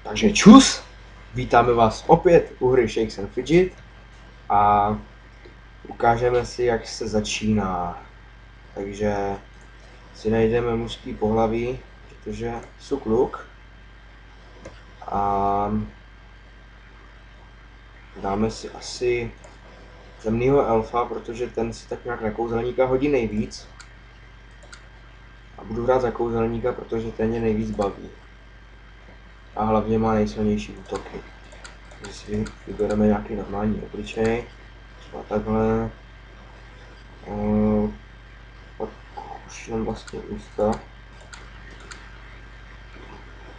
Takže čus! Vítáme vás opět u hry Shakes and Fidget a ukážeme si, jak se začíná. Takže si najdeme mužský pohlaví, protože jsou kluk. A dáme si asi temnýho elfa, protože ten si tak nějak na kouzelníka hodí nejvíc. A budu hrát za kouzelníka, protože ten mě nejvíc baví. A hlavně má nejsilnější útoky. Takže si vybereme nějaký normální obličej. Třeba takhle. Pak už jenom vlastně ústa.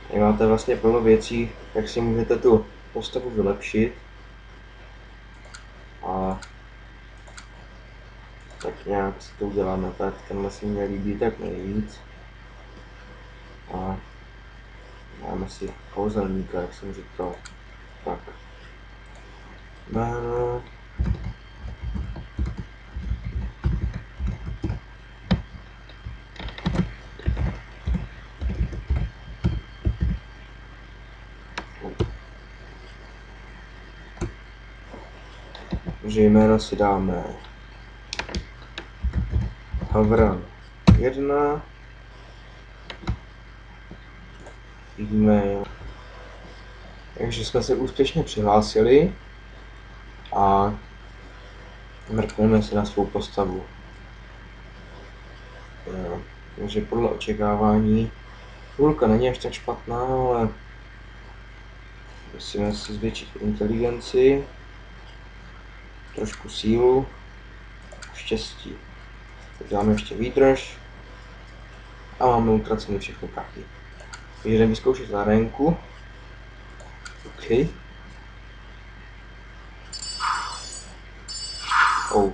Tady máte vlastně plno věcí, jak si můžete tu postavu vylepšit. A tak nějak si to uděláme tak, tenhle si mě líbí tak nejvíc. A dáme si kouzelníka, jak jsem říkal. Tak. Jméno. Takže jméno si dáme Havran 1. E-mail. Takže jsme se úspěšně přihlásili a mrkneme si na svou postavu. Jo. Takže podle očekávání půlka není až tak špatná, ale musíme si zvětšit inteligenci, trošku sílu, štěstí. Tak dáme ještě výdrž a máme utracený všechny prachy. Takže jdeme vyzkoušet zárenku. OK. Oh.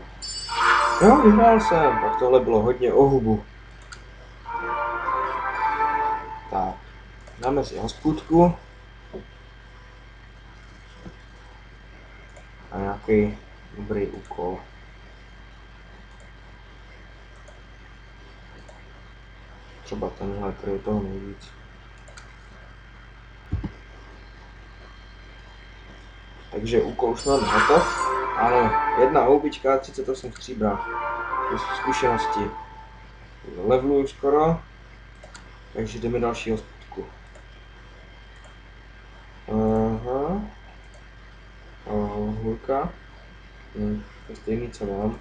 Jo, vyhrál jsem, tak tohle bylo hodně o hubu. Tak, dáme si hospůdku. A nějaký dobrý úkol. Třeba tenhle, který je toho nejvíc. Takže úkol už máme hotov. Ano, 1 houbička, 38 stříbra. To jsou zkušenosti. Leveluju skoro. Takže jdeme další hospůdku. Aha. Hůrka. To je stejný, co mám.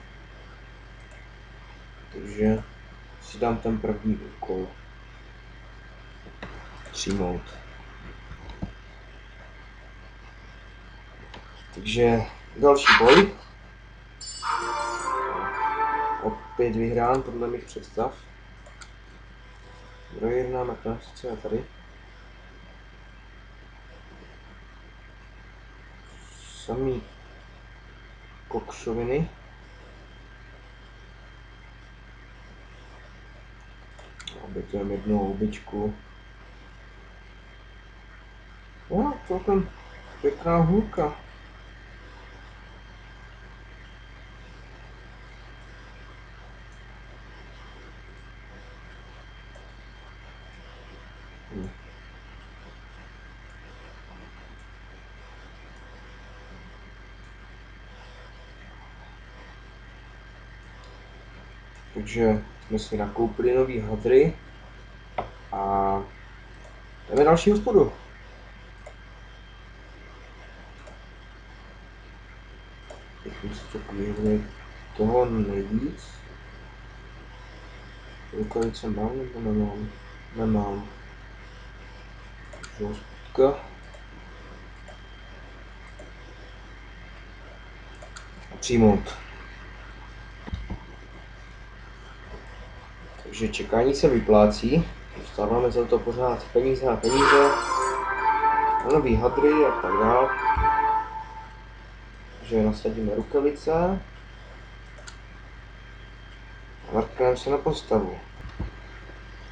Takže si dám ten první úkol. Přijmout. Takže další boj. Opět vyhrám podle mých představ. Drojirna, nakonec co je tady? Samý kokšoviny. Obětujeme jednu houbičku. No, celkem pěkná hůlka. Takže jsme si nakoupili nový hadry a jdeme další hospodu. Teď si to pověděli toho nejvíc. Rukavice mám nebo nemám? Nemám. Takže hospodka. A přijmout. Takže čekání se vyplácí. Dostáváme za to pořád peníze a peníze. A nový hadry a tak dál. Takže nasadíme rukavice. A mrkneme se na postavu.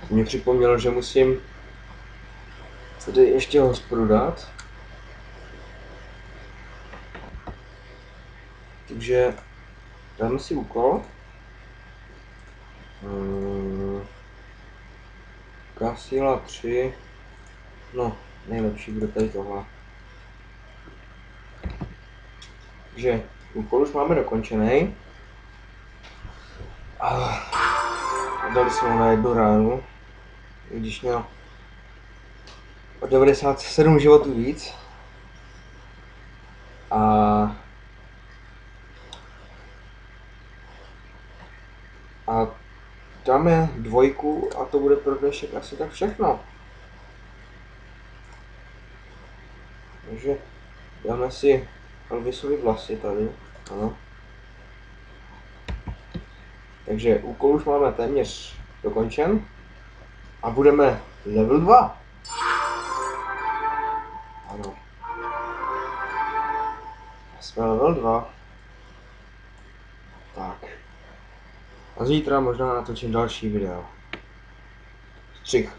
Mě připomnělo, že musím tady ještě hospodu dát. Takže dáme si úkol. Kasila 3. No, nejlepší bude tady tohle. Takže úkol už máme dokončený. A dali jsme ho na 1 ránu, i když měl o 97 životů víc. A dáme 2 a to bude pro dnešek asi tak všechno. Takže dáme si Elvisovi vlasy tady, ano. Takže úkol už máme téměř dokončen a budeme level 2. Ano. Jsme level 2. Tak. A zítra možná natočím další video. Střih.